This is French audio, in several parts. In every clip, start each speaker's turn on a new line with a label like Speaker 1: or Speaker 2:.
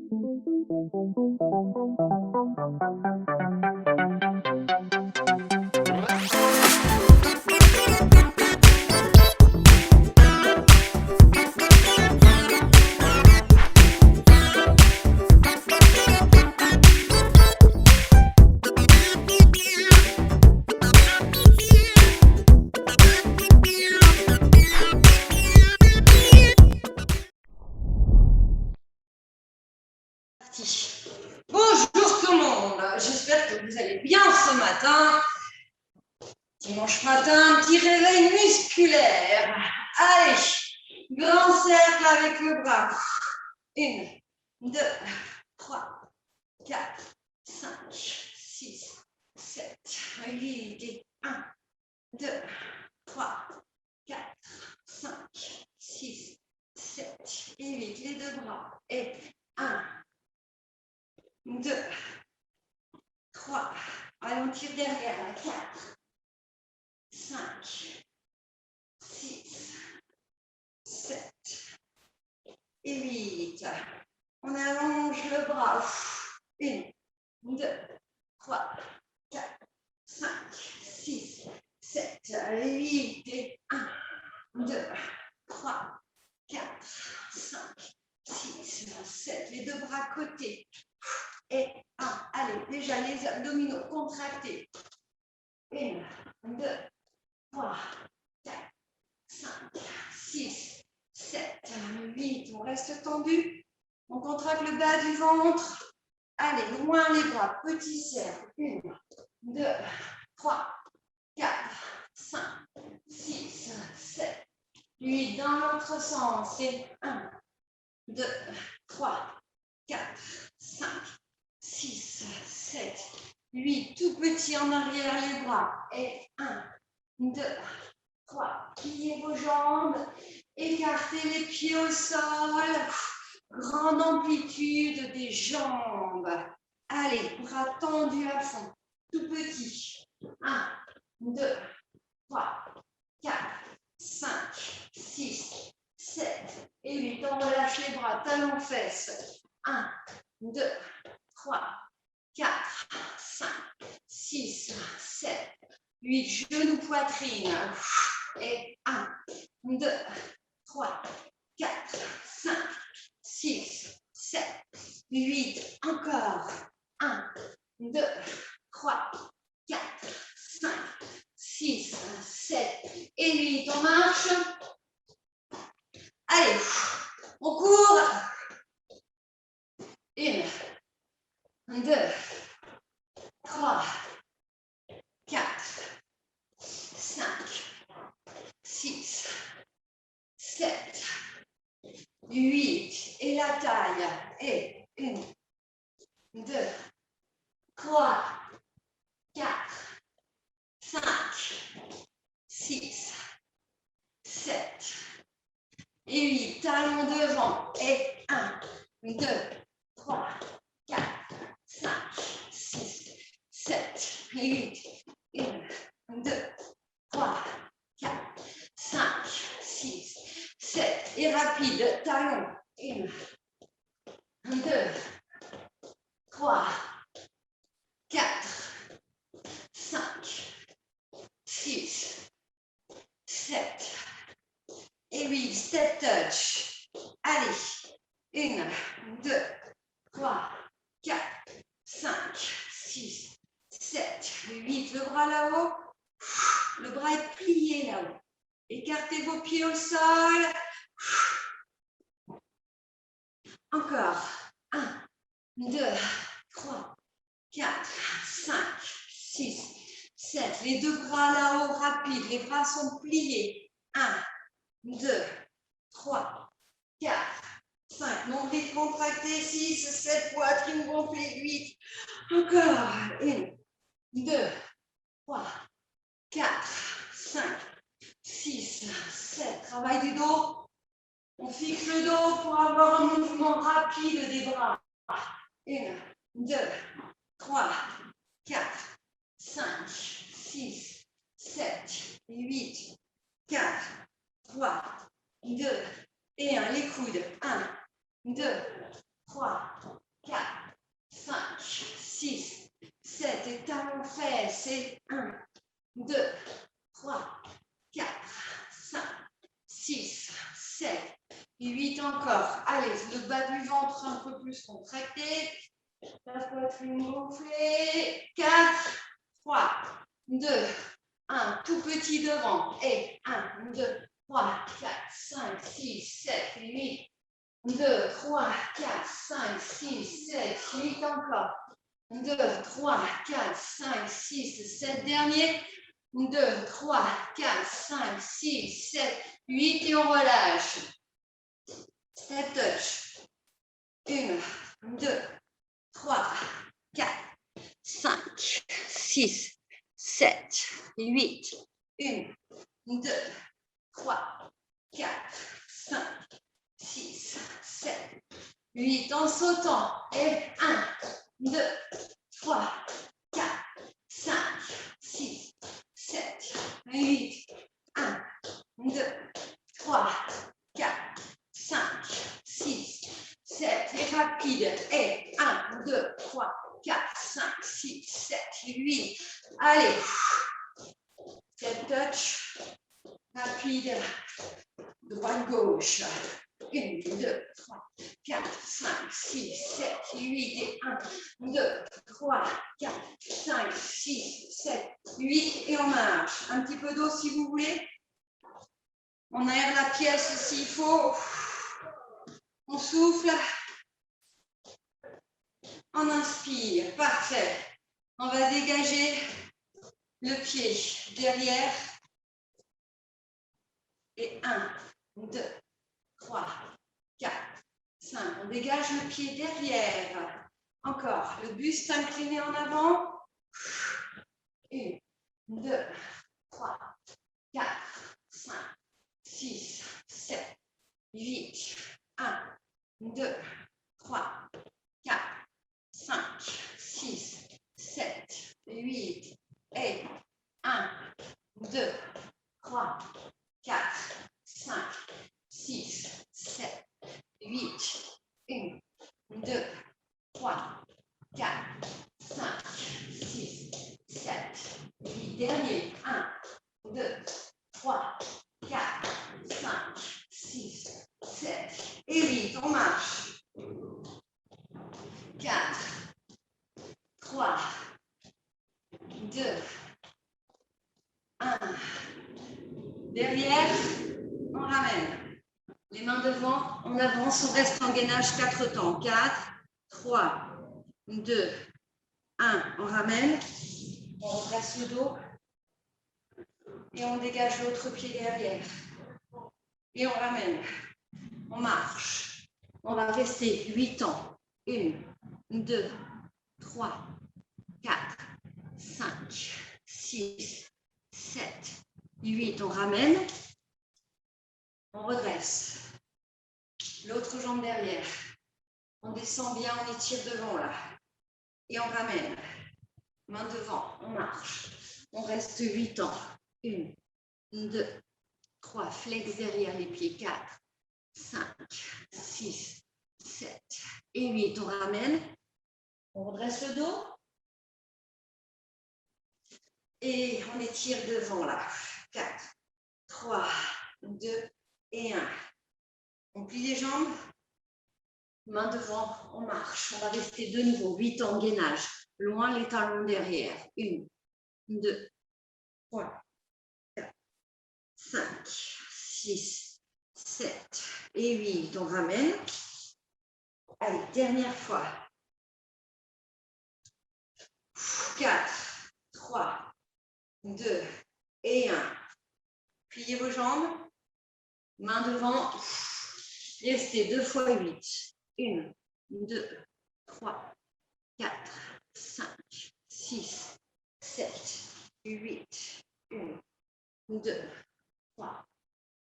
Speaker 1: Bonjour tout le monde, j'espère que vous allez bien ce matin. Dimanche matin, un petit réveil musculaire. Allez, grand cercle avec le bras. 1, 2, 3, 4, 5, 6, 7, 8 et 1, 2, 3, 4, 5, 6, 7 et 8. Les deux bras. Et 1, 2, 3. Allez, on tire derrière. 4, 5, 6, 7 et 8. On allonge le bras. 1, 2, 3, 4, 5, 6, 7, 8 et 1, 2, 3, 4, 5, 6, 7. Les deux bras côtés. Et 1. Allez, déjà les abdominaux contractés. 1, 2, 3, 4, 5, 6, 7, 8. On reste tendu. On contracte le bas du ventre. Allez, loin les bras. Petit cercle. 1, 2, 3, 4, 5, 6, 7, 8. Dans l'autre sens. Et 1, 2, 3, 4, 5, 6, 7, 8. Tout petit en arrière les bras. Et 1, 2, 3. Pliez vos jambes. Écartez les pieds au sol. Grande amplitude des jambes. Allez, bras tendus à fond. Tout petit. 1, 2, 3, 4, 5, 6, 7 et 8. On relâche les bras, talons fesses. 1, 2, 3, 4, 5, 6, 7, 8. Genoux, poitrine. Et 1, 2, 3, 4, 5, 6, 7, 8. Encore. 1, 2, 3, 4, 5, 6, 7 et 8. On marche. Allez, on court. 1, 2, 3, 4, 5, 6, 7, 8. Et la taille. Et 1, 2, 3, 4, 5, 6, 7 et 8. Talons devant. Et 1, 2, 3, 4, 5, 6, 7 et 8. 1, 2, 3, 4, 5, 6, 7. Et rapide. Talons. 1, 2, 3, 4, 5, 6, 7 et 8. Step touch. Allez. 1, 2, 3, 4, 5, 6, 7, 8. Le bras là-haut. Le bras est plié là-haut. Écartez vos pieds au sol. Encore. 1, 2, 3, 4, 5, 6, 7. Les deux bras là-haut, rapide. Les bras sont pliés. 1, 2, 3, 4, 5. Nombril contracté. 6, 7. Poitrine gonflée. 8. Encore. 1, 2, 3, 4, 5, 6, 7. Travail du dos. On fixe le dos pour avoir un mouvement rapide des bras. 1, 2, 3, 4, 5, 6, 7, 8, 4, 3, 2 et 1. Les coudes. 1, 2, 3, 7 et talons fesses. Et 1, 2, 3, 4, 5, 6, 7, 8 encore. Allez, le bas du ventre un peu plus contracté. La poitrine gonflée. 4, 3, 2, 1. Tout petit devant. Et 1, 2, 3, 4, 5, 6, 7, 8. 2, 3, 4, 5, 6, 7, 8 encore. 2, 3, 4, 5, 6, 7. Dernier. 2, 3, 4, 5, 6, 7, 8. Et on relâche. Step touch. 1, 2, 3, 4, 5, 6, 7, 8. 1, 2, 3, 4, 5, 6, 7, 8. En sautant. Et 1, 2, 3, 4, 5, 6, 7, 8. 1, 2, 3, 4, 5, 6, 7. Et rapide. Et 1, 2, 3, 4, 5, 6, 7, 8. Allez. Step touch. Rapide. Droite, gauche. 1, 2, 3, 4, 5, 6, 7, 8. Et 1, 2, 3, 4, 5, 6, 7, 8. Et on marche. Un petit peu d'eau si vous voulez. On aère la pièce s'il faut. On souffle. On inspire. Parfait. On va dégager le pied derrière. Et 1, 2, 3, 4, 5. On dégage le pied derrière. Encore. Le buste incliné en avant. 1, 2, 3, 4, 5, 6, 7, 8. 1, 2, 3, 4, 5, 6, 7, 8. Et 1, 2, 3, 4, 5, 6, 7, 8. 1, 2, 3, 4, 5, 6, 7, 8. Dernier. 1, 2, 3, 4, 5, 6, 7 et 8. On marche. 4, 3, 2, 1. Derrière, on ramène. Les mains devant, on avance, on reste en gainage 4 temps. 4, 3, 2, 1. On ramène. On redresse le dos. Et on dégage l'autre pied derrière. Et on ramène. On marche. On va rester 8 temps. 1, 2, 3, 4, 5, 6, 7, 8. On ramène. On redresse. L'autre jambe derrière. On descend bien, on étire devant là. Et on ramène. Main devant, on marche. On reste 8 temps. 1, 2, 3. Flex derrière les pieds. 4, 5, 6, 7 et 8. On ramène. On redresse le dos. Et on étire devant là. 4, 3, 2 et 1. On plie les jambes. Main devant, on marche. On va rester de nouveau 8 en gainage. Loin les talons derrière. 1, 2, 3, 4, 5, 6, 7 et 8. On ramène. Allez, dernière fois. 4, 3, 2 et 1. Pliez vos jambes. Main devant. Restez 2 fois 8. 1, 2, 3, 4, 5, 6, 7, 8. 1, 2, 3,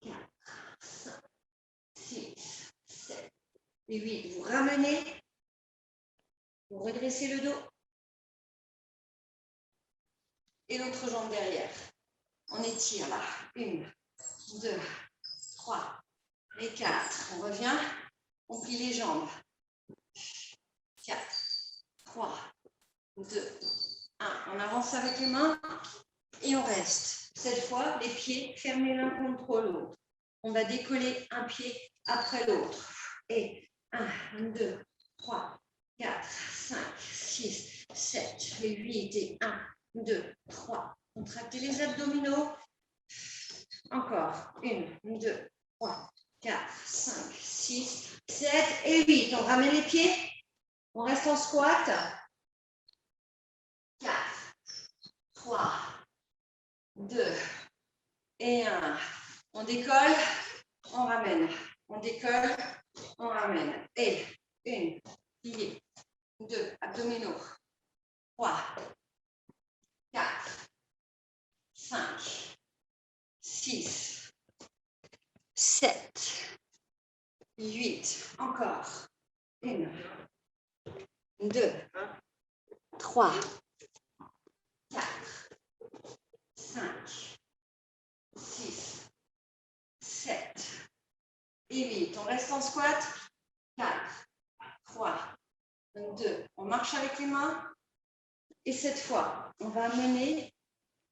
Speaker 1: 4, 5, 6, 7 et 8. Vous ramenez. Vous redressez le dos. Et l'autre jambe derrière. On étire là. 1, 2, 3 et 4. On revient. On plie les jambes. 4, 3, 2, On avance avec les mains et on reste. Cette fois, les pieds fermés l'un contre l'autre. On va décoller un pied après l'autre. Et 1, 2, 3, 4, 5, 6, 7 et 8. Et 1, 2, 3. Contractez les abdominaux. Encore. 1, 2, 3, 4, 5, 6, 7 et 8. On ramène les pieds. On reste en squat. 4, 3, 2 et 1. On décolle, on ramène. On décolle, on ramène. Et 1, pilier, 2, abdominaux, 3, 4, 5, 6, 7, 8. Encore. 1, 2, 3, 4, 5, 6, 7 et 8. On reste en squat. 4, 3, 2. On marche avec les mains. Et cette fois, on va amener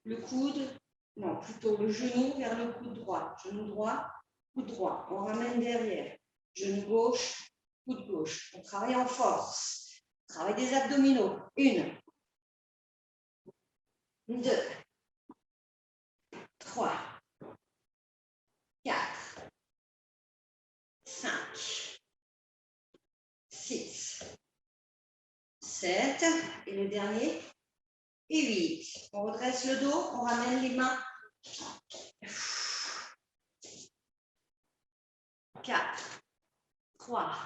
Speaker 1: le coude, non, plutôt le genou vers le coude droit. Genou droit, coude droit. On ramène derrière. Genou gauche, coude gauche. On travaille en force. On travaille des abdominaux. 1, 2, 3, 4, 5, 6, 7, et le dernier, et 8. On redresse le dos, on ramène les mains. 4, 3,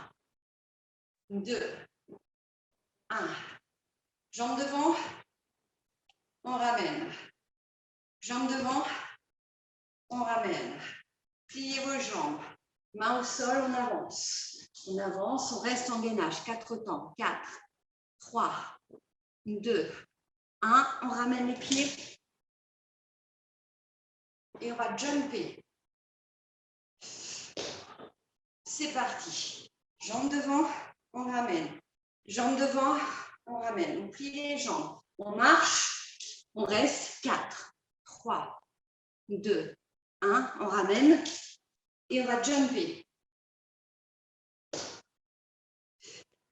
Speaker 1: 2, 1. Jambes devant, on ramène. Jambes devant, on ramène. Pliez vos jambes. Main au sol, on avance. On avance, on reste en gainage. 4 temps. 4, 3, 2, 1. On ramène les pieds. Et on va jumper. C'est parti. Jambes devant, on ramène. Jambes devant, on ramène. On plie les jambes. On marche. On reste. 4, 3, 2, 1. On ramène. Et on va jumper.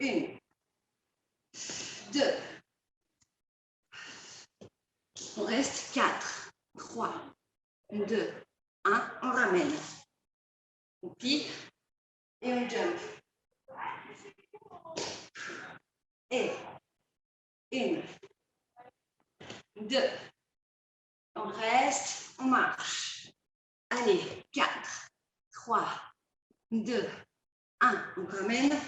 Speaker 1: 1, 2. On reste. 4, 3, 2, 1. On ramène. On plie. Et on jump. Et 1, 2. On reste. On marche. Allez. 4, 3, 2, 1. On ramène.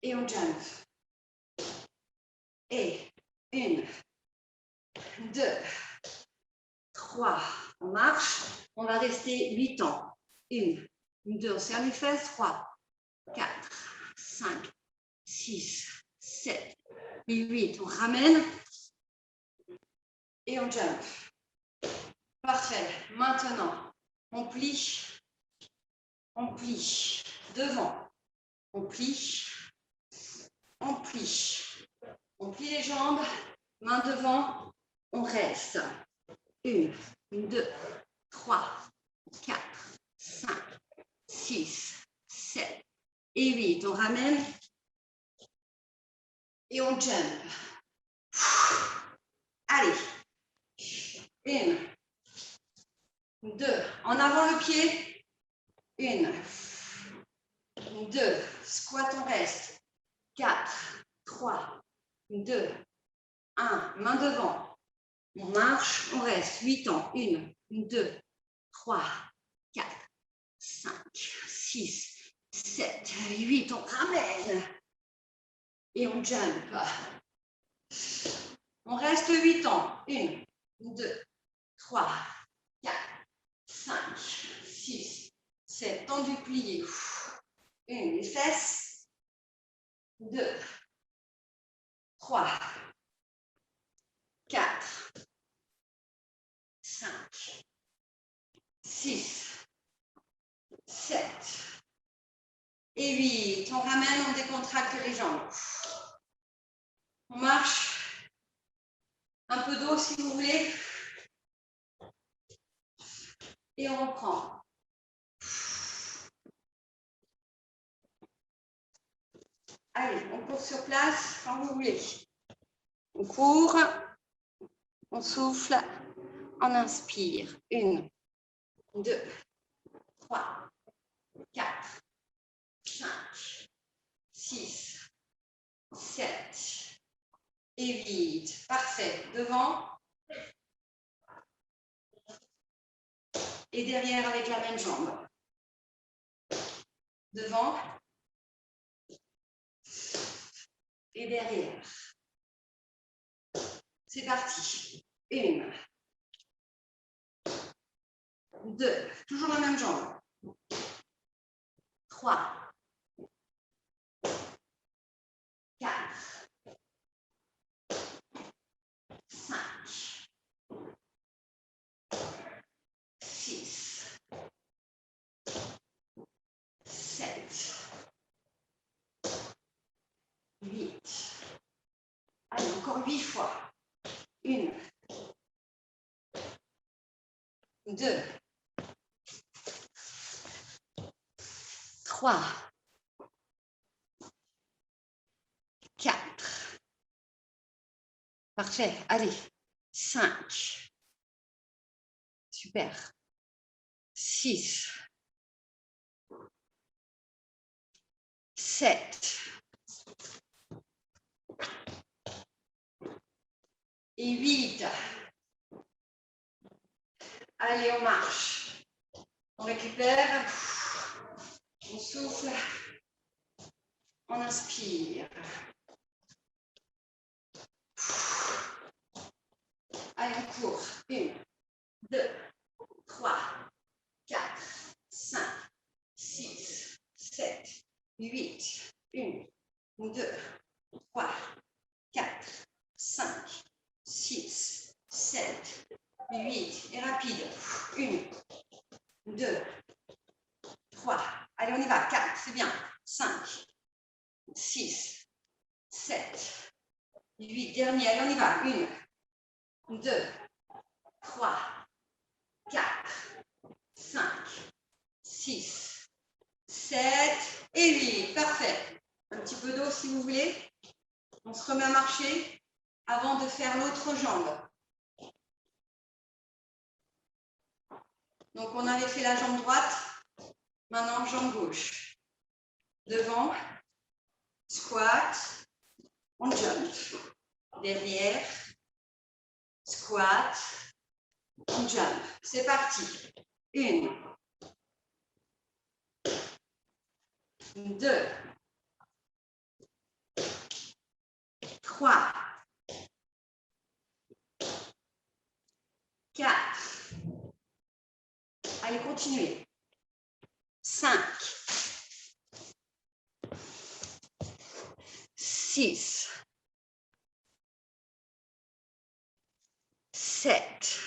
Speaker 1: Et on jump. Et 1, 2, 3. On marche. On va rester 8 temps. 1, 2. On serre les fesses. 3, 4, 5, 6, 7 et 8. On ramène. Et on jump. Parfait. Maintenant, on plie. On plie. Devant. On plie. On plie. On plie les jambes. Main devant. On reste. 1, 2, 3, 4, 5, 6, 7 et 8. On ramène. Et on jump. Allez. 1, 2. En avant le pied. 1, 2. Squat, on reste. 4, 3, 2, 1. Main devant. On marche, on reste. 8 ans. 1, 2, 3, 4, 5, 6, 7, 8. On ramène. Et on jump. On reste 8 ans. 1, 2, 3, 4, 5, 6, 7. Tendu plié. 1, les fesses. 2, 3, 4, 5, 6, 7 et 8. On ramène, on décontracte les jambes. On marche. Un peu d'eau si vous voulez. Et on reprend. Allez, on court sur place quand vous voulez. On court, on souffle, on inspire. 1, 2, 3, 4, 5, 6, 7 et 8. Parfait. Devant et derrière avec la même jambe. Devant et derrière. C'est parti. 1, 2, toujours la même jambe. 3, 4, 5, 6, 7, 8. Allez, encore 8 fois. 1, 2, 3, 4. Parfait. Allez. 5. Super. 6. 7. Et 8. Allez, on marche. On récupère. On souffle. On inspire. Allez, on court. 1, 2, 3, 4, 5, 6, 7, 8. 1, 2, 3, 4, 5, 6, 7, 8. Et rapide. 1, 2, 3. Allez, on y va. 4, c'est bien. 5, 6, 7, 8. Dernier. Allez, on y va. 1, 2, 3, 4, 5, 6, 7 et 8. Parfait. Un petit peu d'eau si vous voulez. On se remet à marcher avant de faire l'autre jambe. Donc, on avait fait la jambe droite. Maintenant, jambe gauche. Devant, squat, on jump. Derrière, squat, on jump. C'est parti. 1, 2, 3, 4. Allez, continuez. 5, 6, 7,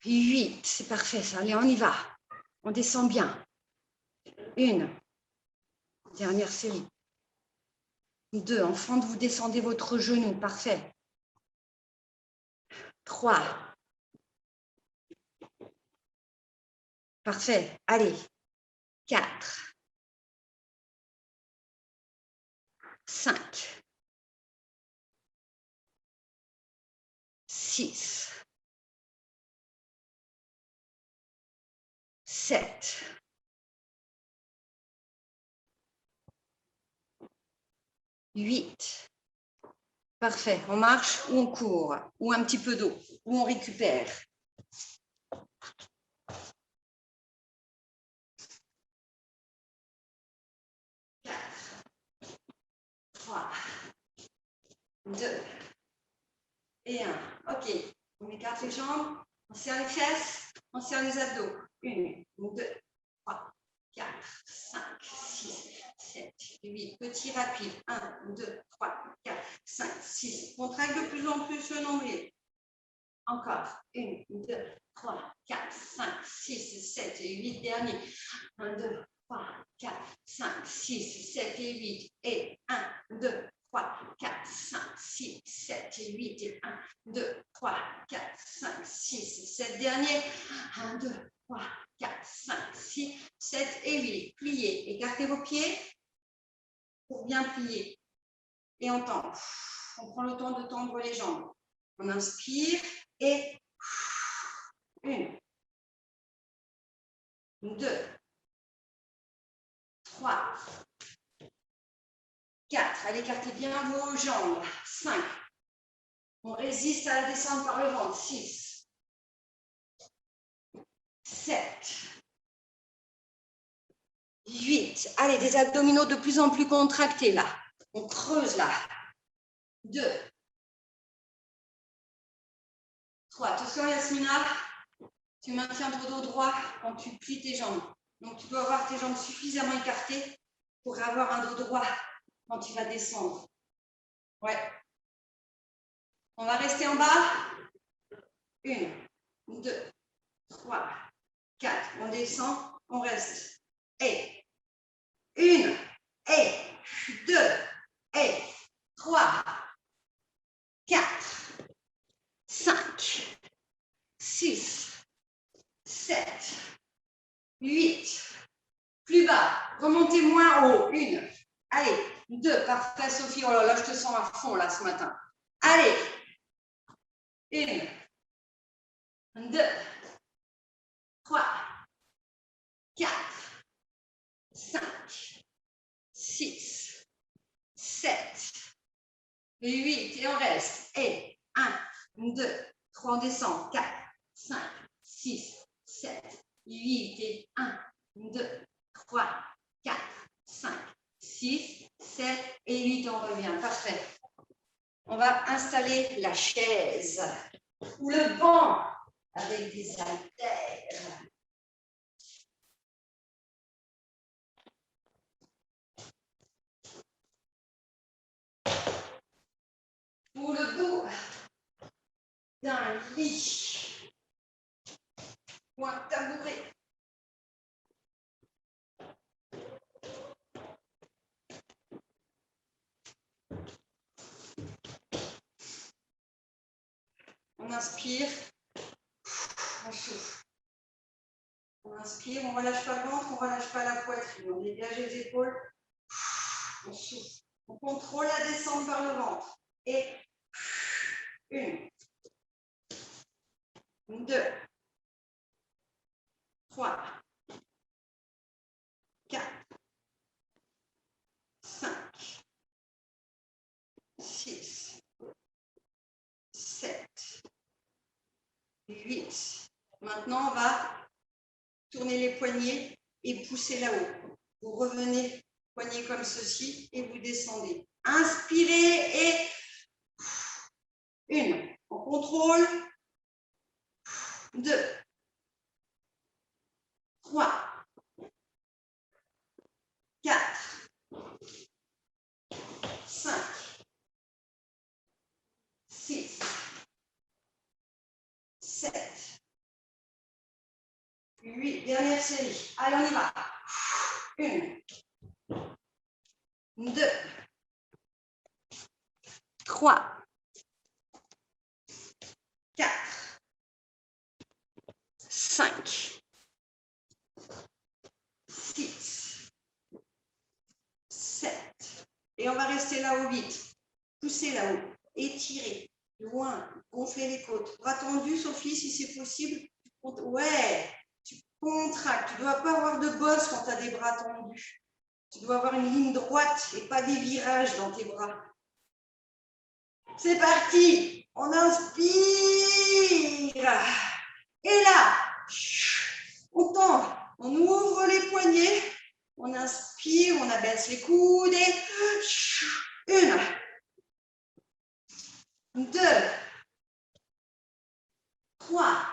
Speaker 1: 8. C'est parfait ça. Allez, on y va. On descend bien. 1. Dernière série. 2. En fente, vous descendez votre genou. Parfait. 3. Parfait. Allez. 4. 5. 6. 7. 8. Parfait. On marche ou on court, ou un petit peu d'eau, ou on récupère. 4, 3, 2 et 1. OK. On écarte les jambes, on serre les fesses, on serre les abdos. 1, 2, 3, 4, 5, 6, 7, 8. Petit rapide. 1, 2, 3, 4, 5, 6. Contracte de plus en plus le nombril. Encore. 1, 2, 3, 4, 5, 6, 7 et 8. Dernier. 1, 2, 3, 4, 5, 6, 7 et 8. Et 1, 2, 3, 4, 5, 7 et 8 et 1, 2, 3, 4, 5, 6 et 7 derniers. 1, 2, 3, 4, 5, 6, 7 et 8. Pliez, écartez vos pieds pour bien plier. Et on tend. On prend le temps de tendre les jambes. On inspire et 1, 2, 3, 4. Allez, écartez bien vos jambes. 5. On résiste à la descente par le ventre. 6, 7, 8. Allez, des abdominaux de plus en plus contractés là. On creuse là. 2, 3. Attention Yasmina, tu maintiens ton dos droit quand tu plies tes jambes. Donc tu dois avoir tes jambes suffisamment écartées pour avoir un dos droit quand tu vas descendre. Ouais. On va rester en bas. 1, 2, 3, 4. On descend, on reste. Et 1, et 2, et 3, 4, 5, 6, 7, 8. Plus bas, remontez moins haut. 1. Allez, 2. Parfait, Sophie. Oh là là, je te sens à fond là ce matin. Allez. 1, 2, 3, 4, 5, 6, 7, 8. Et on reste. Et 1, 2, 3. On descend. 4, 5, 6, 7, 8. Et 1, 2, 3, 4, 5, 6, 7 et 8. On revient. Parfait. On va installer la chaise ou le banc avec des haltères. Ou le bout d'un lit ou un tabouret. On inspire, on souffle. On inspire, on relâche pas le ventre, on relâche pas la poitrine. On dégage les épaules, on souffle. On contrôle la descente par le ventre. Et 1, 2, 3, 4, 5, 6, 7, 8. Maintenant, on va tourner les poignets et pousser là-haut. Vous revenez poignets comme ceci et vous descendez. Inspirez et 1. On contrôle. 2, 3, 4, 5, 6, 7, 8. Dernière série. Allez, on y va. 1, 2, 3, 4, 5, 6, 7. Et on va rester là-haut vite. Poussez là-haut. Étirez. Loin. Gonflez les côtes. Bras tendus, Sophie, si c'est possible. Ouais. Tu contractes. Tu ne dois pas avoir de bosse quand tu as des bras tendus. Tu dois avoir une ligne droite et pas des virages dans tes bras. C'est parti. On inspire. Et là, on tend. On ouvre les poignets. On inspire. On abaisse les coudes. Et 1, 2, 3,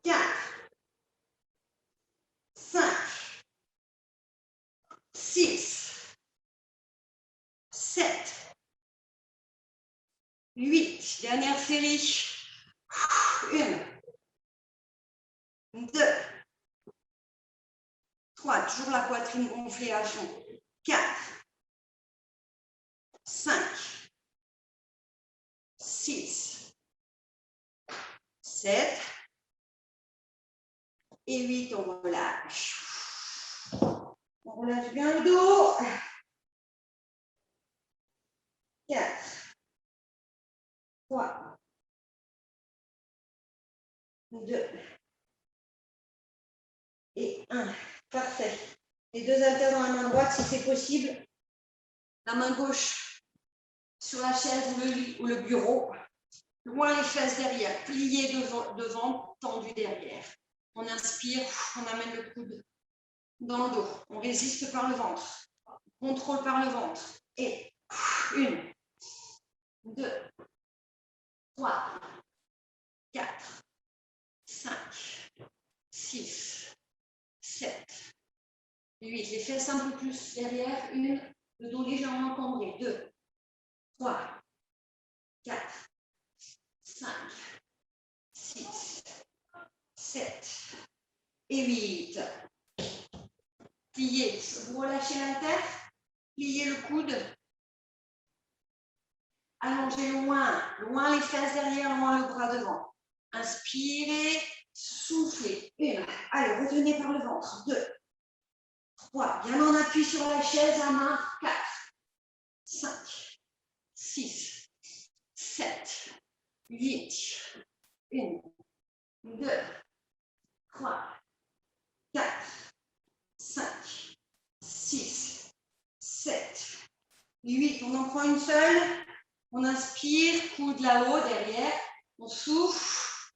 Speaker 1: 4, 5, 6, 7, 8. Dernière série. 1, 2, 3. Toujours la poitrine gonflée à fond. 4, 5, 7. Et 8, on relâche. On relâche bien le dos. 4, 3, 2 et 1. Parfait. Les deux haltères dans la main droite si c'est possible. La main gauche sur la chaise ou le bureau. Loin les fesses derrière. Plié devant, tendu derrière. On inspire, on amène le coude dans le dos. On résiste par le ventre. Contrôle par le ventre. Et 1, 2, 3, 4, 5, 6, 7, 8. Les fesses un peu plus derrière. 1, le dos légèrement cambré. 2, 3, 4, 5, 6, 7 et 8. Pliez. Vous relâchez la tête. Pliez le coude. Allongez loin les fesses derrière, loin le bras devant. Inspirez, soufflez. 1. Allez, retenez par le ventre. 2, 3. Bien en appui sur la chaise à main. 4, 5, 6, 7, 8. 1, 2, 3, 4, 5, 6, 7, 8. On en prend une seule. On inspire, coude là-haut, derrière. On souffle,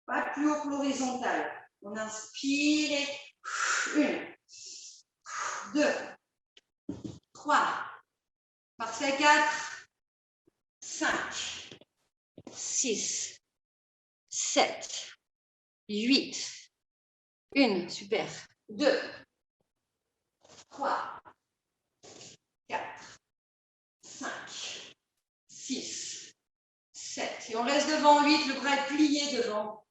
Speaker 1: pas plus haut que l'horizontale. On inspire et 1, 2, 3. Parfait, 4, 5, 6, 7, 8. 1, super. 2, 3, 4, 5, 6, 7. Et on reste devant. 8, le bras est plié devant.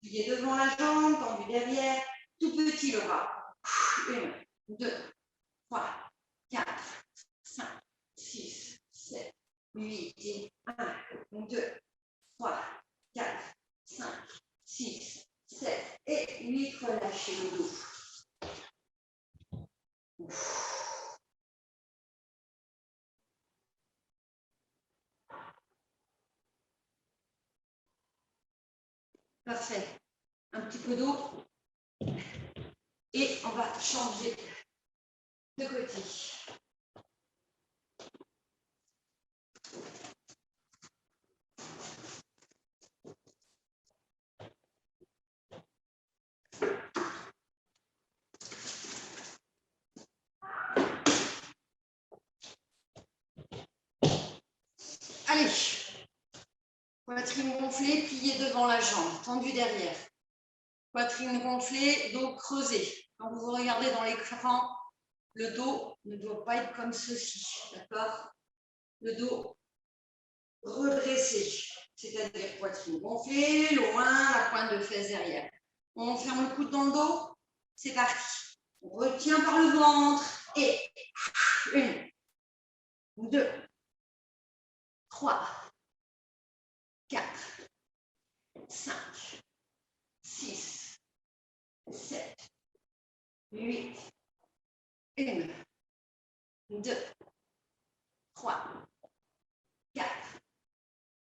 Speaker 1: Plié devant la jambe, tendu derrière. Tout petit le bras. 1, 2, 3, 4, 5, 6, 7, 8 et 1, 2, 3, 4, 5, 6, 7 et 8. Relâchez le dos. Parfait. Un petit peu d'eau. Et on va changer de côté. Allez. Poitrine gonflée, pliée devant la jambe, tendue derrière. Poitrine gonflée, dos creusé. Quand vous regardez dans l'écran, le dos ne doit pas être comme ceci, d'accord? Le dos redressé, c'est-à-dire poitrine gonflée, loin, la pointe de fesse derrière. On ferme le coude dans le dos, c'est parti. On retient par le ventre et 1, 2, 3, 4, 5, 6, 7, 8, 1, 2, 3, 4,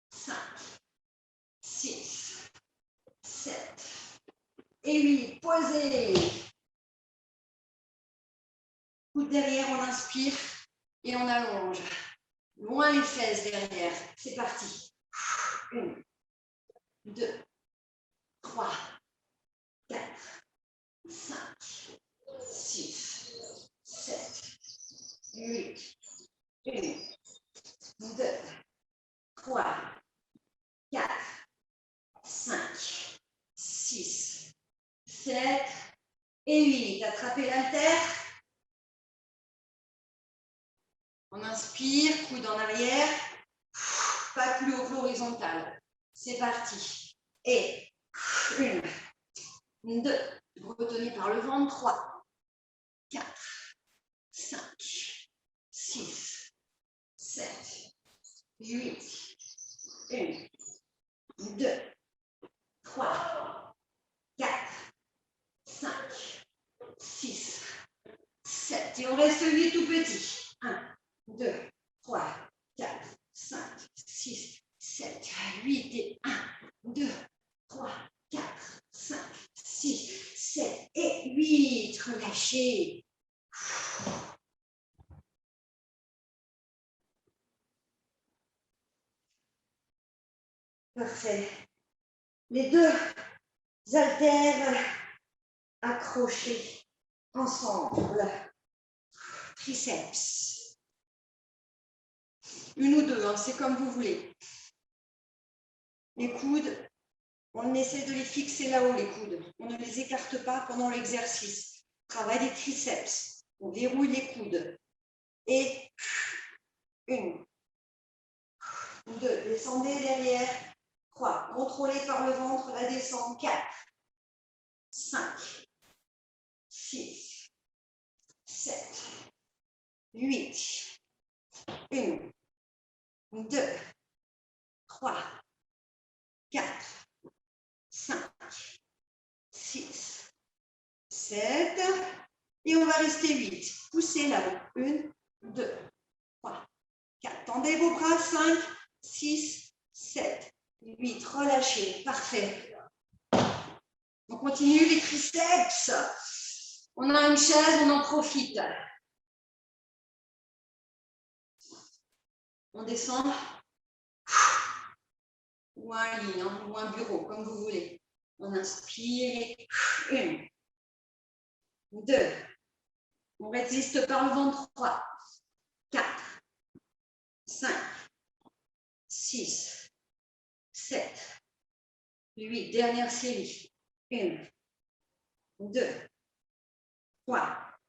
Speaker 1: 5, 6, 7 et 8. Posez. Coude derrière, on inspire et on allonge. Loin les fesses derrière. C'est parti. 1, 2, 3, 4, 5, 6, 7, 8. 1, 2, 3, 4, 5, 6, 7 et 8. Attrapez l'haltère. On inspire, coude en arrière, pas plus haut que l'horizontale. C'est parti. Et 1, 2, retenez par le ventre, 3, 4, 5, 6, 7, 8, 1, 2, 3, 3, 4, 5, 6, 7. Et on reste 8 tout petits. 1, 2, 3, 4, 5, 6, 7, 8. Et 1, 2, 3, 4, 5, 6, 7 et 8. Relâchez. Parfait. Les deux haltères accrochés ensemble. Triceps. Une ou deux, hein, c'est comme vous voulez. Les coudes, on essaie de les fixer là-haut, les coudes. On ne les écarte pas pendant l'exercice. Travail des triceps. On verrouille les coudes. Et 1, 2, descendez derrière. 3, contrôlez par le ventre la descente. 4, 5, 6, 7, 8. 1, 2, 3, 4, 5, 6, 7. Et on va rester 8. Poussez là-haut. 1, 2, 3, 4. Tendez vos bras. 5, 6, 7, 8. Relâchez. Parfait. On continue les triceps. On a une chaise, on en profite. On descend. Ou un lit, hein, ou un bureau, comme vous voulez. On inspire. 1, 2. On résiste par le ventre. 3, 4, 5, 6, 7, 8. Dernière série. 1, 2, 3,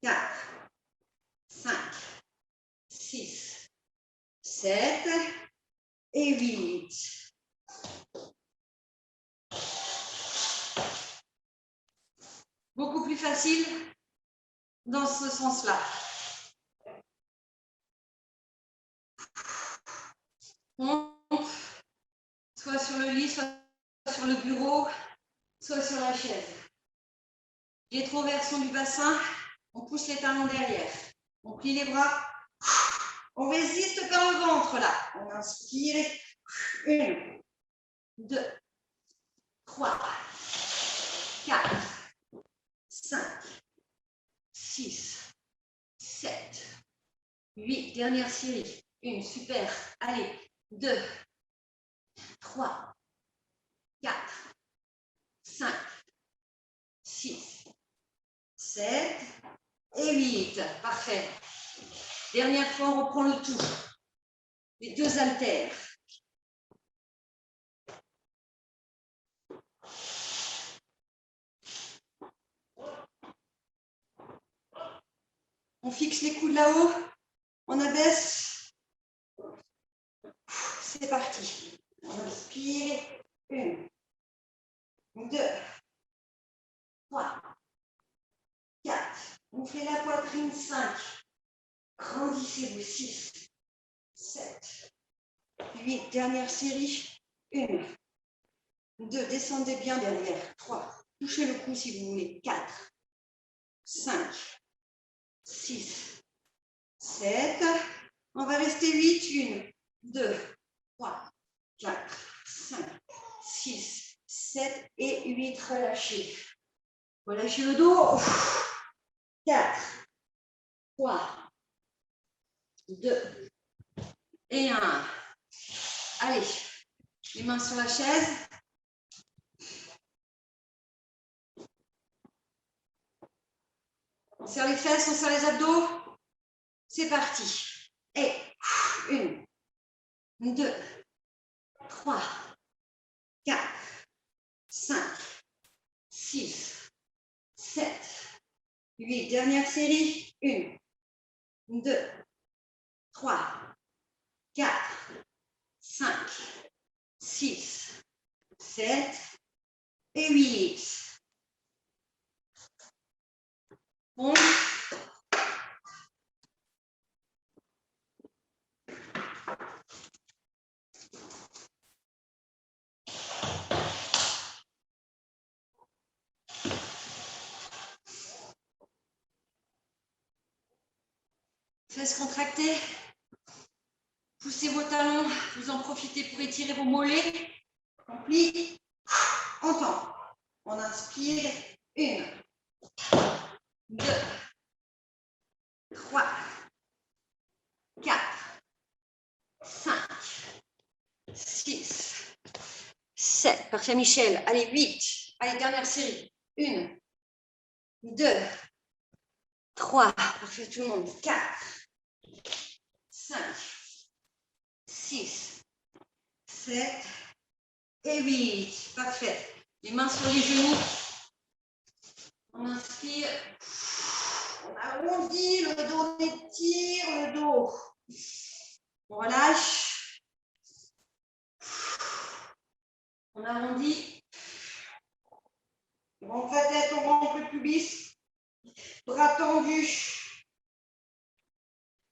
Speaker 1: 4, 5, 6, 7 et 8. Beaucoup plus facile dans ce sens-là. Soit sur le lit, soit sur le bureau, soit sur la chaise. Rétroversion du bassin, on pousse les talons derrière. On plie les bras. On résiste par le ventre là. On inspire. 1, 2, 3, 4, 5, 6, 7, 8. Dernière série. 1, super. Allez. 2, 3, 4, 5, 6, 7 et 8. Parfait. Dernière fois, on reprend le tout. Les deux haltères. On fixe les coudes là-haut. On abaisse. C'est parti. On inspire. 1, 2, 3, 4. Gonflez la poitrine. 5. Grandissez-vous. 6, 7, 8. Dernière série. 1, 2. Descendez bien derrière. 3. Touchez le cou si vous voulez. 4, 5, 6, 7. On va rester 8. 1, 2, 3, 4, 5, 6, 7 et 8. Relâchez. Relâchez le dos. 4, 3, 2 et 1. Allez, les mains sur la chaise. On serre les fesses, on serre les abdos. C'est parti. Et 1, 2, 3, 4, 5, 6, 7, 8. Dernière série. 1, 2, 3, 4, 5, 6, 7 et 8. Bon. Fesses contractées. Poussez vos talons. Vous en profitez pour étirer vos mollets. On plie. On tend. On inspire. 1, 2, 3, 4, 5, 6, 7. Parfait, Michel. Allez, 8. Allez, dernière série. 1, 2, 3. Parfait, tout le monde. 4, 5, 6, 7 et 8. Parfait. Les mains sur les genoux. On inspire. On arrondit le dos, on étire le dos. On relâche. On arrondit. On rentre la tête, on rentre le pubis. Bras tendus.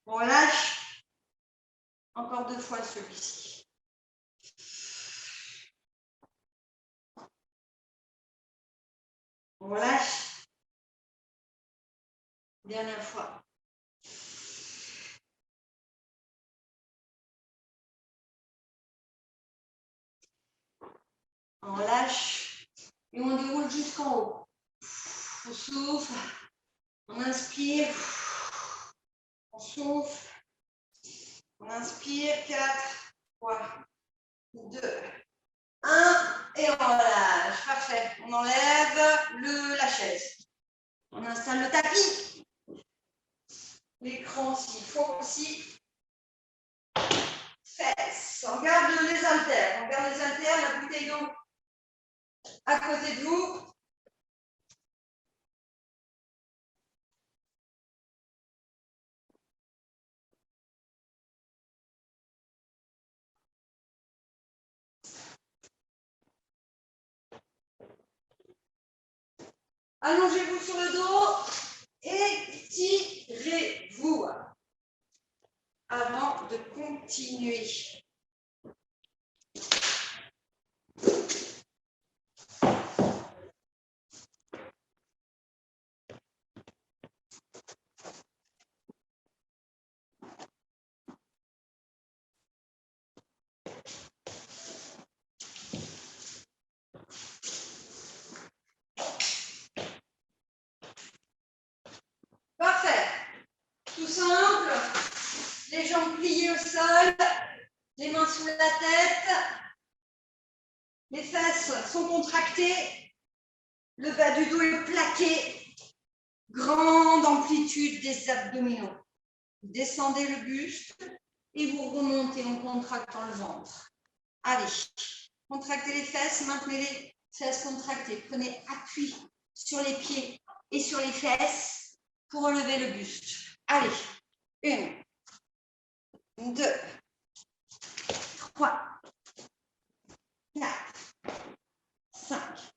Speaker 1: On relâche. Encore 2 fois celui-ci. On relâche. Dernière fois. On relâche et on déroule jusqu'en haut. On souffle, on inspire, on souffle, on inspire, 4, 3, 2, 1 et on relâche. Parfait. On enlève la chaise. On installe le tapis. L'écran s'il faut aussi. Fesses. On garde les haltères. On garde les haltères, la bouteille d'eau à côté de vous. Allongez-vous sur le dos et tirez-vous avant de continuer. Parfait. Tout simple. Les jambes pliées au sol, les mains sous la tête. Les fesses sont contractées. Le bas du dos est plaqué. Grande amplitude des abdominaux. Vous descendez le buste et vous remontez en contractant le ventre. Allez, contractez les fesses, maintenez les fesses contractées. Prenez appui sur les pieds et sur les fesses pour relever le buste. Allez, 1, 2, 3, 4, 5,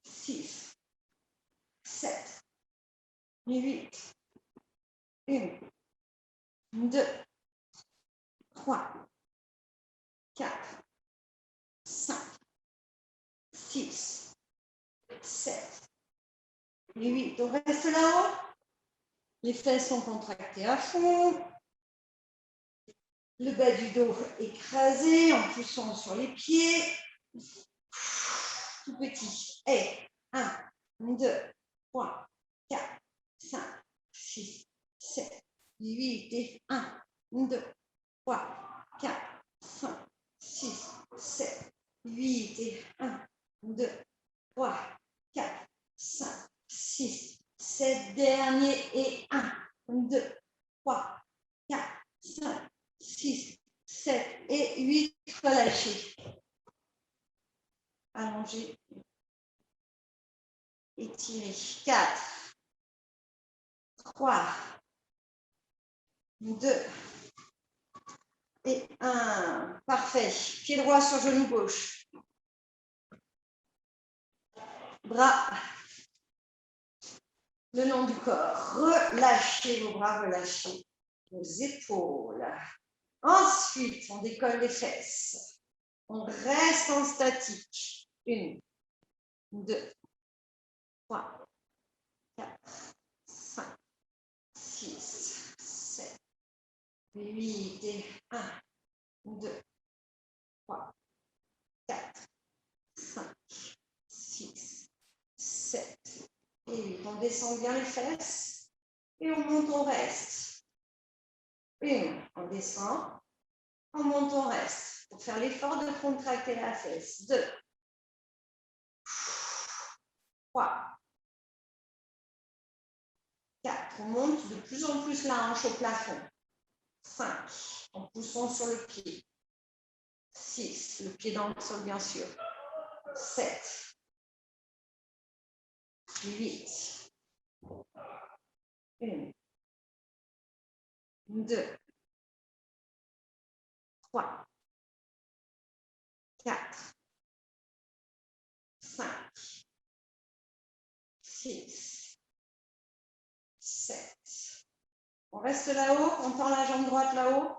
Speaker 1: 6, 7, 8, 1, 2, 3, 4, 5, 6, 7, 8. On reste là-haut. Les fesses sont contractées à fond. Le bas du dos écrasé en poussant sur les pieds. Tout petit. Et 1, 2, 3, 4, 5, 6, 7, 8. Et 1, 2, 3, 4, 5, 6, 7, 8. Et 1, 2, 3, 4, 5, 6, 7. Dernier. Et 1, 2, 3, 4, 5, 6, 7 et 8. Relâchez. Allongez. Étirez. 4, 3, 2 et 1. Parfait. Pied droit sur genou gauche. Bras le long du corps. Relâchez vos bras, relâchez vos épaules. Ensuite, on décolle les fesses. On reste en statique. 1, 2, 3, 4, 5, 6, 7, 8 et 1, 2, 3, 4, 5, 6, 7 et 8. On descend bien les fesses et on monte, on reste. 1, on descend, on monte, on reste. Pour faire l'effort de contracter la fesse. 2, 3, 4. On monte de plus en plus la hanche au plafond. 5, en poussant sur le pied. 6, le pied dans le sol bien sûr. 7, 8, 1, 2, 3, 4, 5, 6, 7. On reste là-haut, on tend la jambe droite là-haut.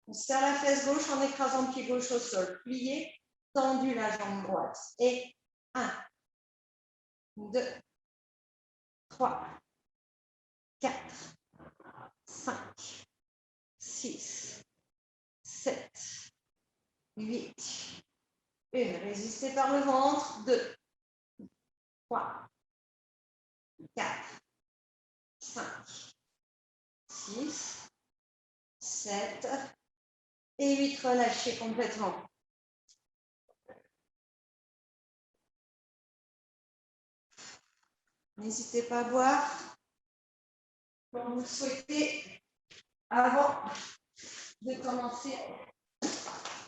Speaker 1: On serre la fesse gauche en écrasant le pied gauche au sol. Plié, tendu la jambe droite. Et 1, 2, 3, 4, 5, 6, 7, 8. 1, résistez par le ventre. 2, 3, 4, 5, 6, 7 et 8. Relâchez complètement. N'hésitez pas à boire comme vous le souhaitez avant de commencer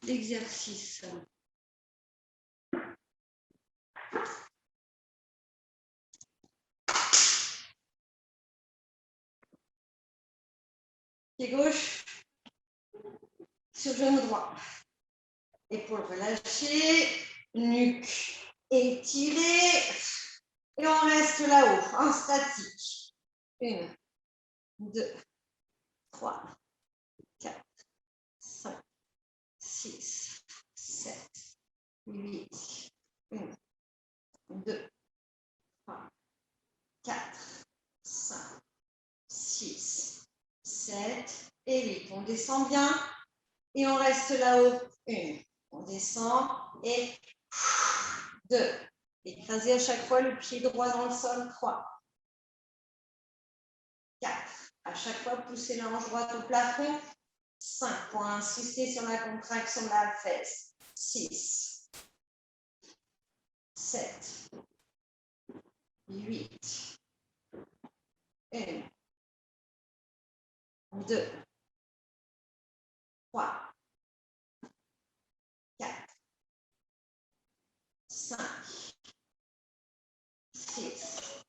Speaker 1: l'exercice. Pied gauche sur genou droit. Épaules relâchées, nuque étirée. Et on reste là-haut, en statique. 1, 2, 3, 4, 5, 6, 7, 8. 1, 2, 3, 4, 5, 6, 7 et 8. On descend bien et on reste là-haut. 1, on descend et 2. Écrasez à chaque fois le pied droit dans le sol. 3, 4. À chaque fois, poussez la hanche droite au plafond. 5 pour insister sur la contraction de la fesse. 6, 7, 8, 1, 2, 3, 4, 5, 6,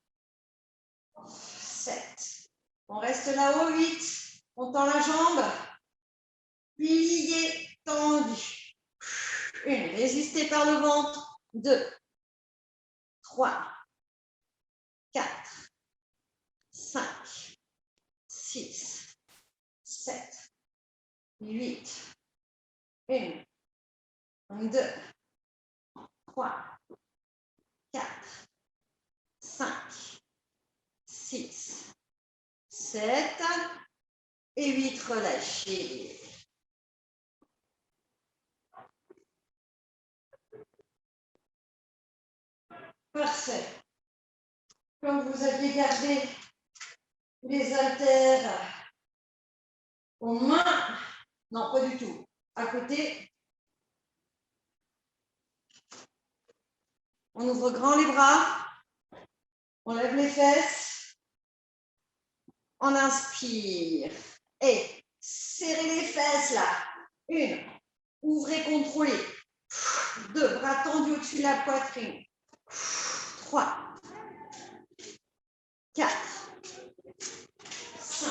Speaker 1: 7. On reste là-haut. 8. On tend la jambe. Plié, tendu. 1. Résistez par le ventre. 2, 3, 4, 5, 6, 7, 8. 1, 2, 3, 4, 5, 6, 7 et 8. Relâchez. Parfait. Comme vous aviez gardé les haltères aux mains, non, pas du tout. À côté, on ouvre grand les bras, on lève les fesses, on inspire et serrez les fesses là. 1, ouvrez, contrôlez. 2, bras tendus au-dessus de la poitrine. 3, 4, 5,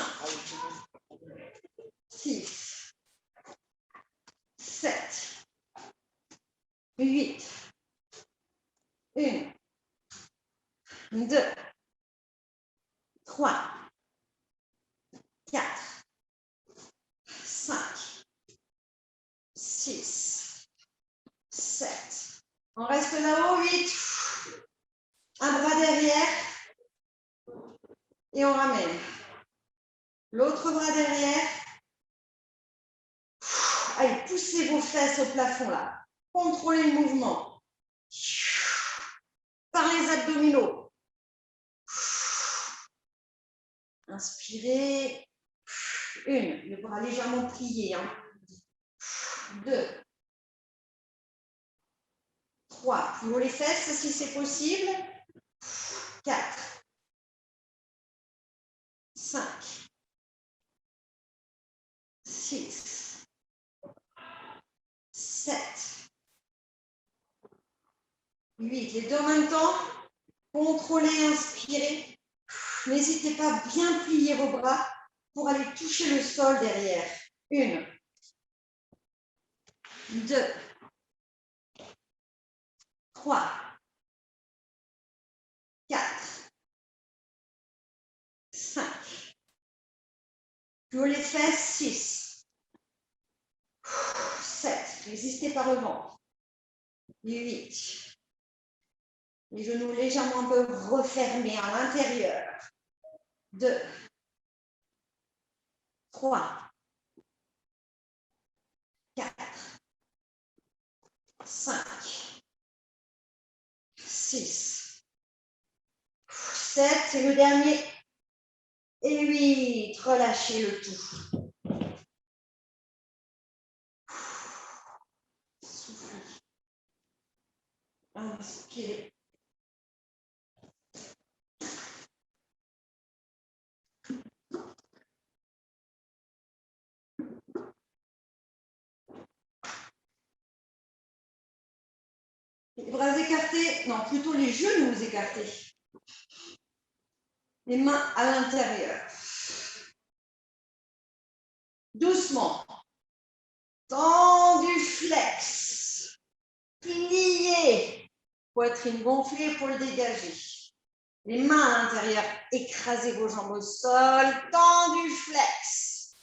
Speaker 1: 6, 7, 8. 1, 2, 3, 4, 5, 6, 7. On reste là-haut. 8. Un bras derrière. Et on ramène. L'autre bras derrière. fesses au plafond là. Contrôlez le mouvement. Par les abdominaux. Inspirez. 1, le bras légèrement plié. 2, 3, plus haut les fesses si c'est possible. 4, 5, 6, 7, 8. Les deux en même temps. Contrôlez, inspirez. N'hésitez pas à bien plier vos bras pour aller toucher le sol derrière. 1, 2, 3, 4, 5. Plus haut les fesses, 6, 7. Résistez par le ventre. 8. Les genoux légèrement un peu refermés à l'intérieur. 2, 3, 4, 5, 6, 7. C'est le dernier. Et 8. Relâchez le tout. Soufflez. Inspirez. Les bras écartés, non, plutôt les genoux écartés. Les mains à l'intérieur. Doucement. Tendu flex. Plié. Poitrine gonflée pour le dégager. Les mains à l'intérieur. Écrasez vos jambes au sol. Tendu flex.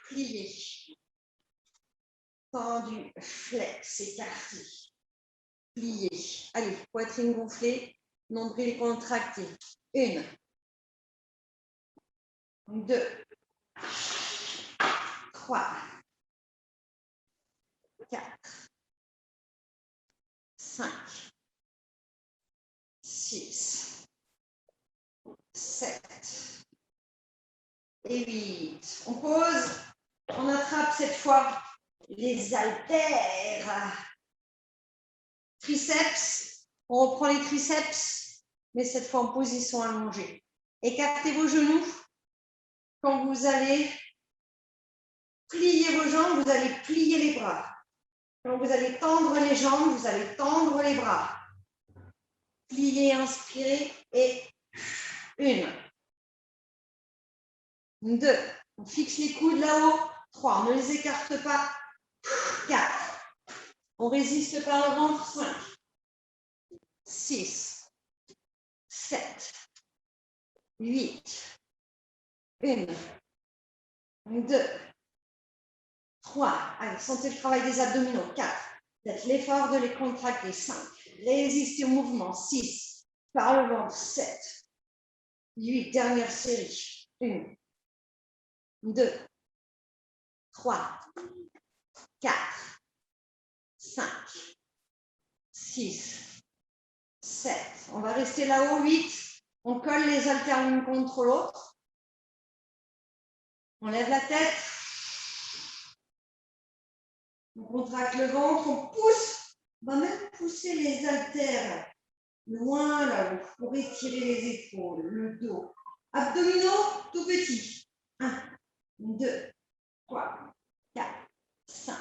Speaker 1: Plié. Tendu flex. Écarté. Plié. Allez, poitrine gonflée. Nombril contracté. 1, 2, 3, 4, 5, 6, 7 et 8. On pose, on attrape cette fois les haltères. Triceps, on reprend les triceps, mais cette fois en position allongée. Écartez vos genoux. Quand vous allez plier vos jambes, vous allez plier les bras. Quand vous allez tendre les jambes, vous allez tendre les bras. Pliez, inspirez et 1, 2. On fixe les coudes là-haut. 3. On ne les écarte pas. 4. On résiste par le ventre. 5, 6, 7, 8. 1, 2, 3. Allez, sentez le travail des abdominaux. 4. Faites l'effort de les contracter. 5. Résistez au mouvement. 6. Par le ventre. 7. 8. Dernière série. 1, 2, 3, 4, 5, 6, 7. On va rester là-haut. 8. On colle les haltères l'une contre l'autre. On lève la tête. On contracte le ventre. On pousse. On va même pousser les haltères loin là-haut pour étirer les épaules, le dos. Abdominaux tout petits. 1, 2, 3, 4, 5,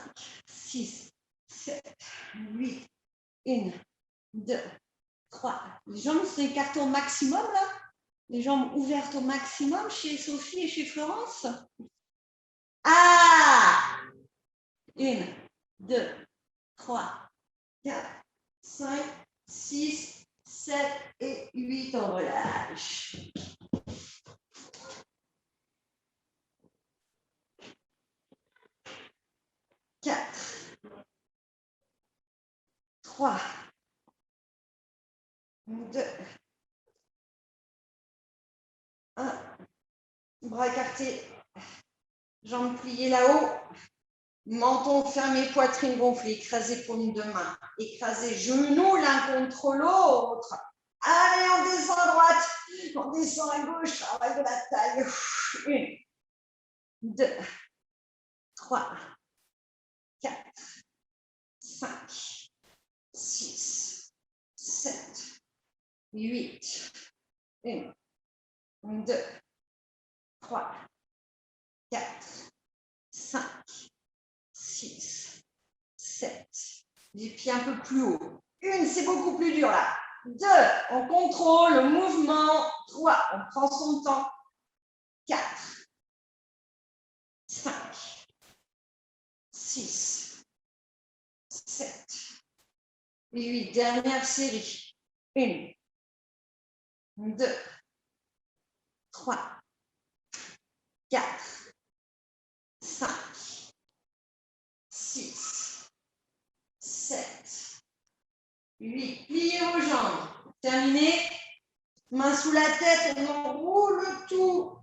Speaker 1: 6, 7, 8. 1, 2, 3. Les jambes sont écartées au maximum là. Les jambes ouvertes au maximum chez Sophie et chez Florence. Ah! 1, 2, 3, 4, 5, 6, 7 et 8. On relâche. 4, 3, 2, 1. Bras écartés, jambes pliées là-haut. Menton fermé, poitrine gonflée, écrasez paume de main, écrasez genoux l'un contre l'autre. Allez, on descend à droite, on descend à gauche, travail de la taille. 1, 2, 3, 4, 5, 6, 7, 8. 1, 2, 3, 4, 5, 6, 7. Les pieds un peu plus haut. 1, c'est beaucoup plus dur là. 2, on contrôle le mouvement. 3, on prend son temps. 4, 5, 6, 7 et 8. Dernière série. 1, 2, 3, 4, 5, 6, 7, 8. Pliez vos jambes. Terminé. Main sous la tête, on enroule tout.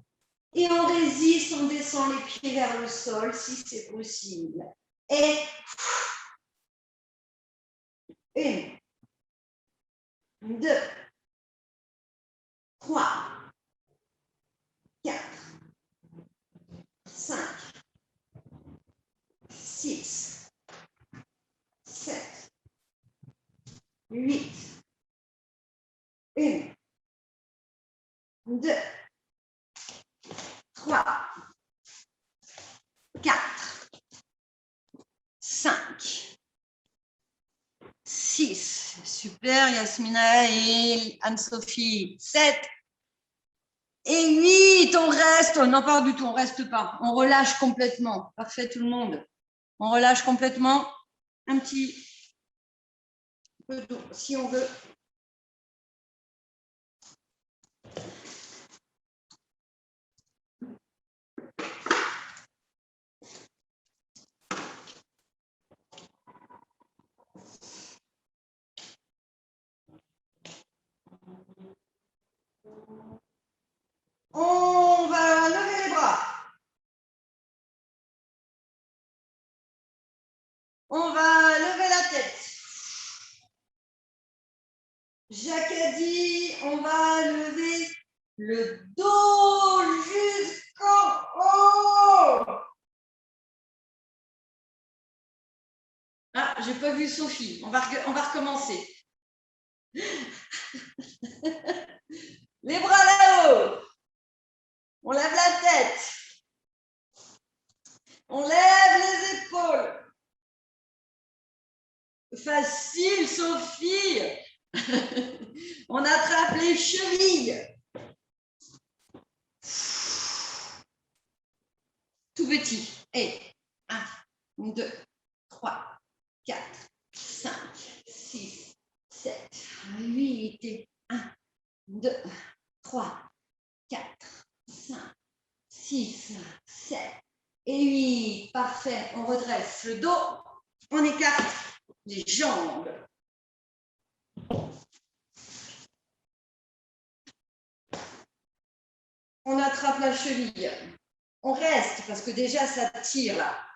Speaker 1: Et on résiste, on descend les pieds vers le sol si c'est possible. Et 1, 2, 3, 4, 5, 6, 7, 8. 1, 2, 3, 4, 5, 6. Super, Yasmina et Anne-Sophie. 7 et 8. On reste. Non, pas du tout, on ne reste pas. On relâche complètement. Parfait, tout le monde. On relâche complètement. Un petit peu d'eau, si on veut. On va lever les bras. On va lever la tête. Jacques a dit, on va lever le dos jusqu'en haut. Ah, j'ai pas vu Sophie. On va recommencer. Les bras là-haut. On lève la tête. On lève les épaules. Facile, Sophie. On attrape les chevilles. Tout petit. Et 1, 2, 3, 4, 5, 6, 7, 8. 1, 2, 3, 4, 5, 6, 7 et 8. Parfait. On redresse le dos. On écarte les jambes. On attrape la cheville. On reste parce que déjà ça tire là.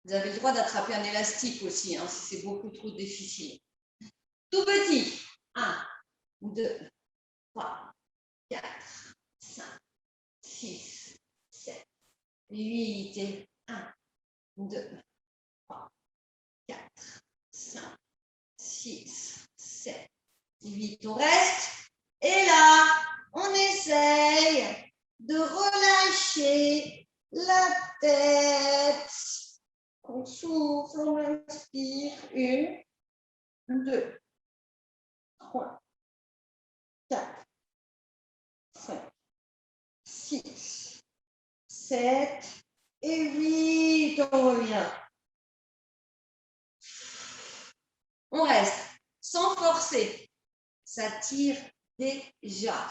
Speaker 1: Vous avez le droit d'attraper un élastique aussi, hein, si c'est beaucoup trop difficile. Tout petit. 1, 2, 3, 4, 5, 6, 7, 8. Et 1, 2, 3, 4, 5, 6, 7, 8. On reste. Et là, on essaye de relâcher la tête. On souffle, on inspire. 1, 2, 3, 4, 5, 6, 7 et 8. On revient. On reste sans forcer. Ça tire déjà.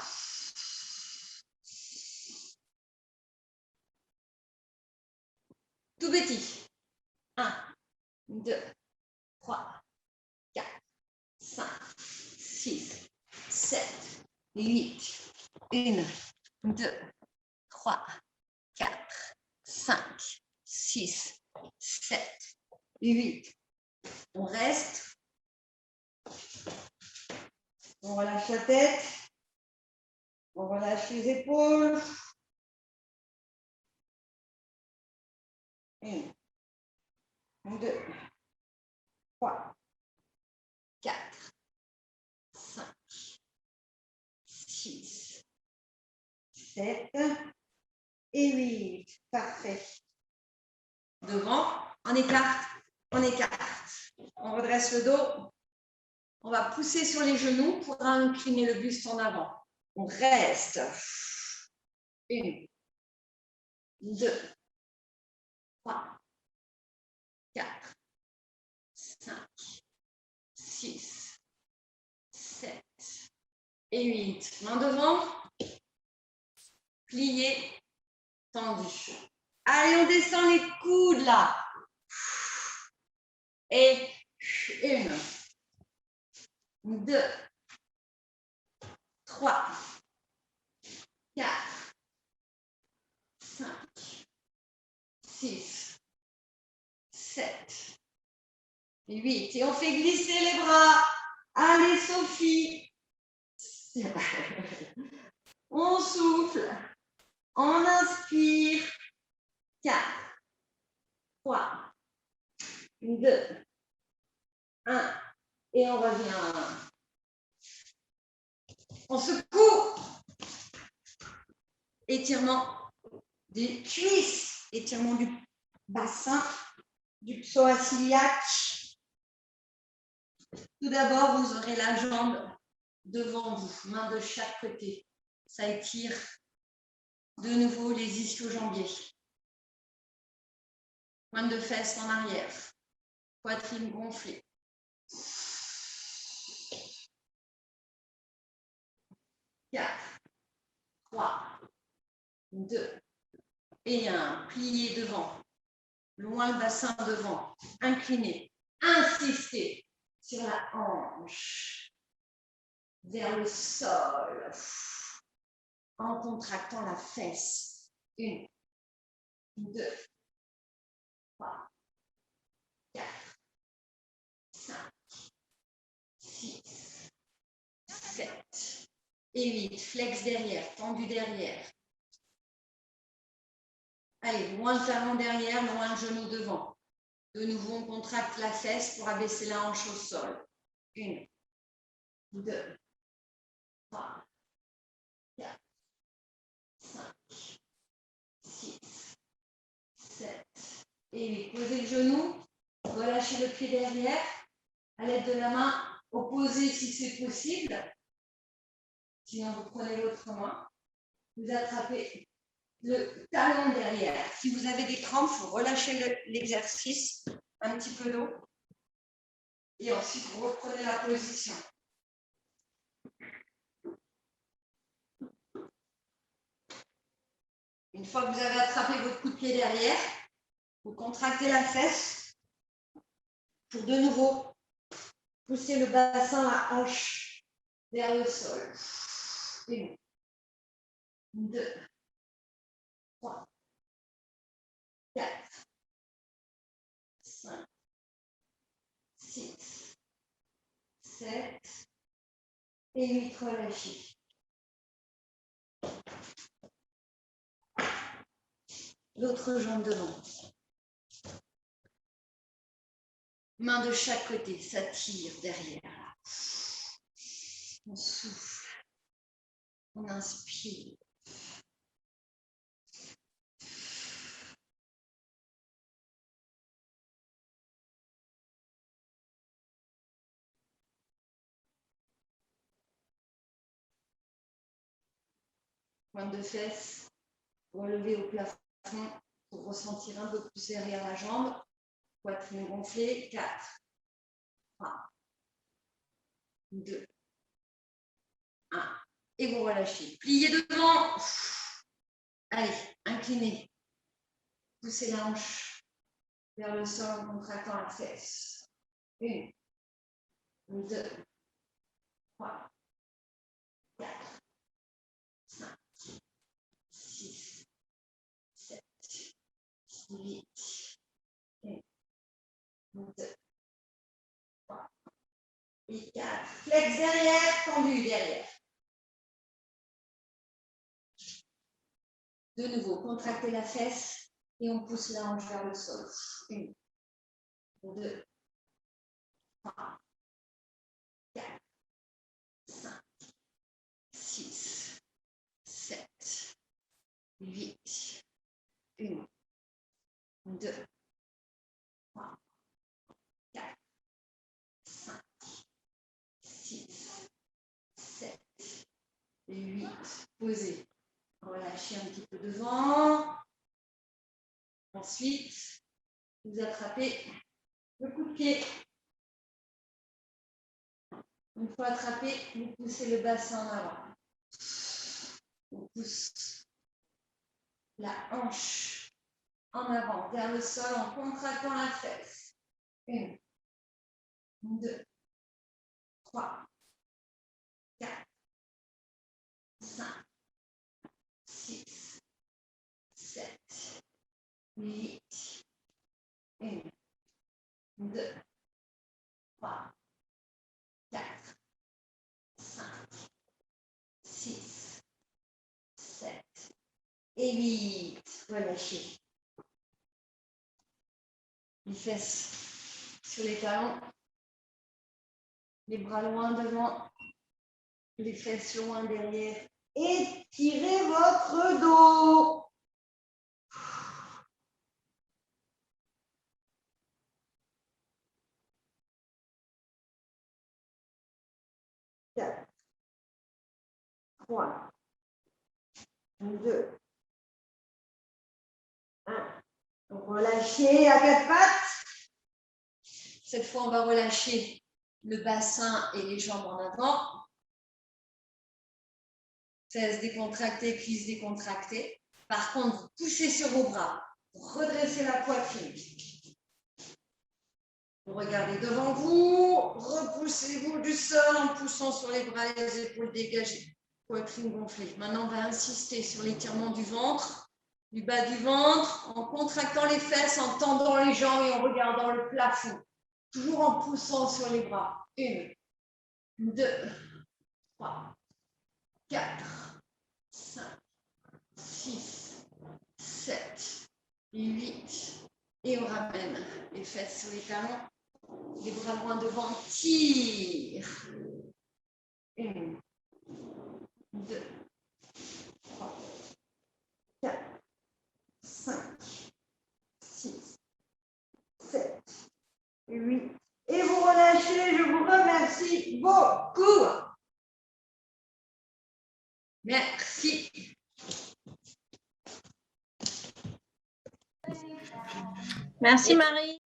Speaker 1: Tout petit. 1, 2, 3, 4, 5, 6, 7, 8. 1, 2, 3, 4, 5, 6, 7, 8. On reste. On relâche la tête. On relâche les épaules. 1, 2, 3, 4, 5, 6, 7 et 8. Parfait. Devant, on écarte, on écarte. On redresse le dos. On va pousser sur les genoux pour incliner le buste en avant. On reste. 1, 2, 3, 4, 5, 6, 7 et 8. Main devant. Plié, tendu. Allez, on descend les coudes là. Et 1, 2, 3, 4, 5, 6, 7, 8. Et on fait glisser les bras. Allez, Sophie. On souffle. On inspire. 4, 3, 2, 1. Et on revient. On secoue. Étirement des cuisses. Étirement du bassin, du psoas iliaque. Tout d'abord, vous aurez la jambe devant vous, main de chaque côté. Ça étire de nouveau les ischio-jambiers. Pointe de fesses en arrière. Poitrine gonflée. 4, 3, 2 et 1. Plié devant. Loin le bassin devant. Incliné. Insistez sur la hanche. Vers le sol. En contractant la fesse. 1, 2, 3, 4, 5, 6, 7 et 8. Flex derrière, tendu derrière. Allez, loin le talon derrière, loin le genou devant. De nouveau, on contracte la fesse pour abaisser la hanche au sol. 1, 2, 3, 4, 5, 6, 7 et 8. Posez le genou, relâchez le pied derrière, à l'aide de la main opposée si c'est possible. Sinon, vous prenez l'autre main, vous attrapez le talon derrière. Si vous avez des crampes, il faut relâcher l'exercice, un petit peu d'eau, et ensuite vous reprenez la position. Une fois que vous avez attrapé votre coup de pied derrière, vous contractez la fesse pour de nouveau pousser le bassin, la hanche vers le sol. 1, 2, 3, 4, 5, 6, 7 et 8. Relâchez. L'autre jambe devant. Main de chaque côté, ça tire derrière. On souffle. On inspire. Pointe de fesses, relever au plafond pour ressentir un peu plus derrière la jambe. Poitrine gonflée. 4, 3, 2, 1. Et vous relâchez. Pliez devant. Allez, inclinez. Poussez la hanche vers le sol en contractant la fesse. 1, 2, 3, 8. 1, 2, 3 et 4. Flex derrière, tendu derrière. De nouveau, contractez la fesse et on pousse la hanche vers le sol. 1, 2, 3, 4, 5, 6, 7, 8. 1, 2, 3, 4, 5, 6, 7, 8. Posez. Relâchez un petit peu devant. Ensuite, vous attrapez le coup de pied. Une fois attrapé, vous poussez le bassin en avant. On pousse la hanche en avant vers le sol en contractant la fesse. 1, 2, 3, 4, 5, 6, 7, 8. 1, 2, 3, 4, 5, 6, 7 et 8. Relâchez. Les fesses sur les talons. Les bras loin devant. Les fesses loin derrière. Étirez votre dos. 4, 3, 2, 1. Relâchez à quatre pattes. Cette fois, on va relâcher le bassin et les jambes en avant. Fesses décontractées, cuisses décontractées. Par contre, vous poussez sur vos bras. Redressez la poitrine. Vous regardez devant vous. Repoussez-vous du sol en poussant sur les bras, les épaules dégagées. Poitrine gonflée. Maintenant, on va insister sur l'étirement du ventre, du bas du ventre, en contractant les fesses, en tendant les jambes et en regardant le plafond. Toujours en poussant sur les bras. 1, 2, 3, 4, 5, 6, 7, 8. Et on ramène les fesses sur les talons, les bras loin devant, tire. 1, 2, 3, 4, 5, 6, 7, 8. Et vous relâchez, je vous remercie beaucoup. Merci.
Speaker 2: Merci Marie.